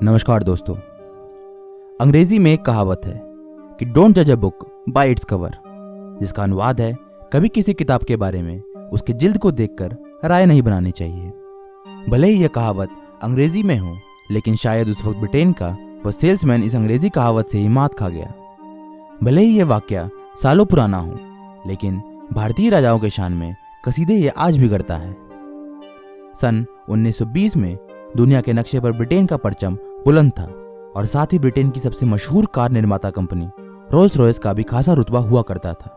नमस्कार दोस्तों। अंग्रेजी में एक कहावत है कि डोंट जज a book by its cover, जिसका अनुवाद है कभी किसी किताब के बारे में उसके जिल्द को देखकर राय नहीं बनानी चाहिए। भले ही यह कहावत अंग्रेजी में हो, लेकिन शायद उस वक्त ब्रिटेन का वह सेल्समैन इस अंग्रेजी कहावत से ही मात खा गया। भले ही यह वाकया सालों पुराना हो, लेकिन भारतीय राजाओं के शान में कसीदे ये आज भी गढ़ता है। सन 1920 में दुनिया के नक्शे पर ब्रिटेन का परचम बुलंद था और साथ ही ब्रिटेन की सबसे मशहूर कार निर्माता कंपनी रोल्स रॉयस का भी खासा रुतबा हुआ करता था।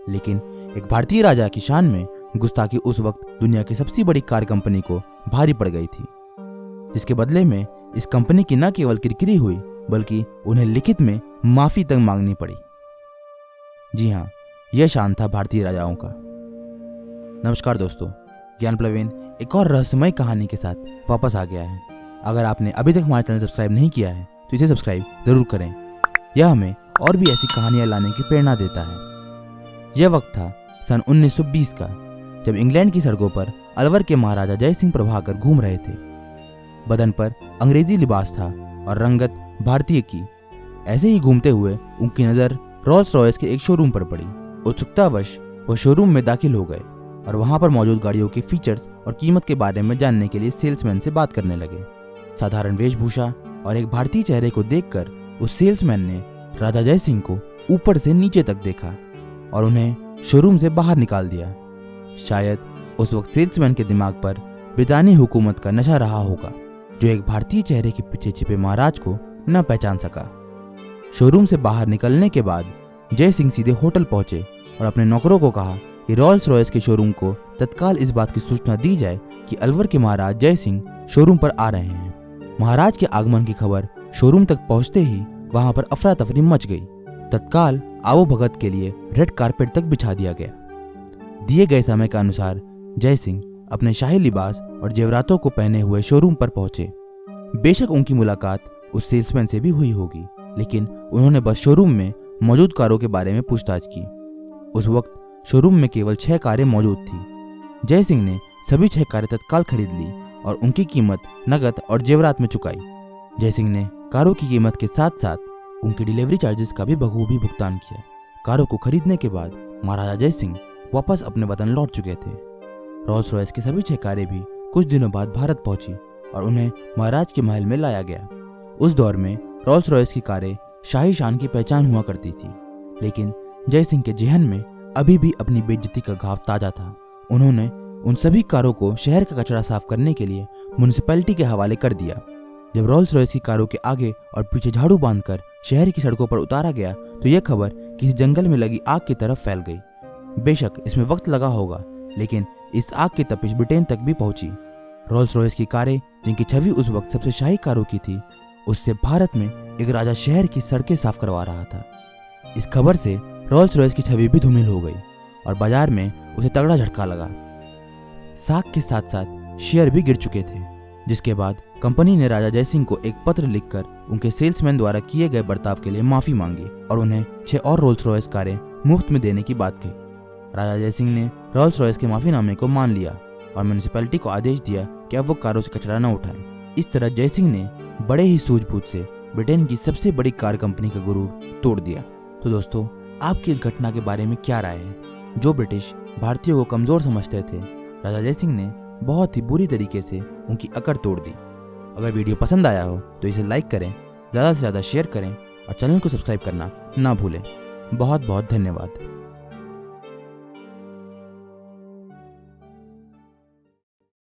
लेकिन एक भारतीय राजा की शान में गुस्ताखी उस वक्त दुनिया की सबसे बड़ी कार कंपनी को भारी पड़ गई थी, जिसके बदले में इस कंपनी की न केवल किरकिरी हुई बल्कि उन्हें लिखित में माफी तक मांगनी पड़ी। जी हाँ, यह शान था भारतीय राजाओं का। नमस्कार दोस्तों, ज्ञान प्लवेन एक और रहस्यमय कहानी के साथ वापस आ गया है। अगर आपने अभी तक हमारा चैनल सब्सक्राइब नहीं किया है तो इसे सब्सक्राइब जरूर करें। यह हमें और भी ऐसी कहानियां लाने की प्रेरणा देता है। यह वक्त था सन 1920 का, जब इंग्लैंड की सड़कों पर अलवर के महाराजा जय सिंह प्रभाकर घूम रहे थे। बदन पर अंग्रेजी लिबास था और रंगत भारतीय की। ऐसे ही घूमते हुए उनकी नजर रोल्स रॉयस के एक शोरूम पर पड़ी। उत्सुकतावश वह शोरूम में दाखिल हो गए और वहां पर मौजूद गाड़ियों के फीचर्स और कीमत के बारे में जानने के लिए सेल्समैन से बात करने लगे। साधारण वेशभूषा और एक भारतीय चेहरे को देखकर उस सेल्समैन ने राजा जय सिंह को ऊपर से नीचे तक देखा और उन्हें शोरूम से बाहर निकाल दिया। शायद उस वक्त सेल्समैन के दिमाग पर ब्रितानी हुकूमत का नशा रहा होगा, जो एक भारतीय चेहरे के पीछे छिपे महाराज को न पहचान सका। शोरूम से बाहर निकलने के बाद जय सिंह सीधे होटल पहुंचे और अपने नौकरों को कहा कि रोल्स रॉयस के शोरूम को तत्काल इस बात की सूचना दी जाए कि अलवर के महाराज जय सिंह शोरूम पर आ रहे हैं। महाराज के आगमन की खबर शोरूम तक पहुंचते ही वहां पर अफरा तफरी मच गई। तत्काल आवो भगत के लिए रेड कारपेट तक बिछा दिया गया। दिए गए समय के अनुसार जय सिंह अपने शाही लिबास और जेवरातों को पहने हुए शोरूम पर पहुंचे। बेशक उनकी मुलाकात उस सेल्समैन से भी हुई होगी, लेकिन उन्होंने बस शोरूम में मौजूद कारों के बारे में पूछताछ की। उस वक्त शोरूम में केवल 6 कारें मौजूद थी। जय सिंह ने सभी 6 कारें तत्काल खरीद ली और उनकी कीमत नगद और जेवरात में चुकाई। जय सिंह ने कारों की कीमत के साथ साथ उनके डिलीवरी चार्जेस का भी बखूबी भुगतान किया। कारों को खरीदने के बाद महाराजा जय सिंह वापस अपने वतन लौट चुके थे। रोल्स रॉयस की सभी 6 कारें भी कुछ दिनों बाद भारत पहुंची और उन्हें महाराज के महल में लाया गया। उस दौर में रोल्स रॉयस की कारें शाही शान की पहचान हुआ करती थी, लेकिन जय सिंह के जेहन में अभी भी अपनी बेइज्जती का घाव ताजा था। उन्होंने उन सभी कारों को शहर का कचरा साफ करने के लिए म्युनिसिपैलिटी के हवाले कर दिया। जब रोल्स रॉयस की कारों के आगे और पीछे झाड़ू बांधकर शहर की सड़कों पर उतारा गया तो यह खबर किसी जंगल में लगी आग की तरफ फैल गई। बेशक इसमें वक्त लगा होगा, लेकिन इस आग की तपिश ब्रिटेन तक भी पहुंची। रोल्स रॉयस की कारें, जिनकी छवि उस वक्त सबसे शाही कारों की थी, उससे भारत में एक राजा शहर की सड़कें साफ करवा रहा था। इस खबर से रोल्स रॉयस की छवि भी धूमिल हो गई और बाजार में उसे तगड़ा झटका लगा। साख के साथ साथ शेयर भी गिर चुके थे, जिसके बाद कंपनी ने राजा जय सिंह को एक पत्र लिखकर उनके सेल्समैन द्वारा किए गए बर्ताव के लिए माफी मांगी और उन्हें 6 और रोल्स रॉयस कारें मुफ्त में देने की बात कही। राजा जय सिंह ने रोल्स रॉयस के माफीनामे को मान लिया और म्युनिसिपैलिटी को आदेश दिया कि अब वो कारों से कचरा न उठाएं। इस तरह जय सिंह ने बड़े ही सूझबूझ से ब्रिटेन की सबसे बड़ी कार कंपनी का गुरूर तोड़ दिया। तो दोस्तों, आपकी इस घटना के बारे में क्या राय है? जो ब्रिटिश भारतीयों को कमजोर समझते थे, राजा जय सिंह ने बहुत ही बुरी तरीके से उनकी अकड़ तोड़ दी। अगर वीडियो पसंद आया हो तो इसे लाइक करें, ज़्यादा से ज़्यादा शेयर करें और चैनल को सब्सक्राइब करना ना भूलें। बहुत बहुत धन्यवाद।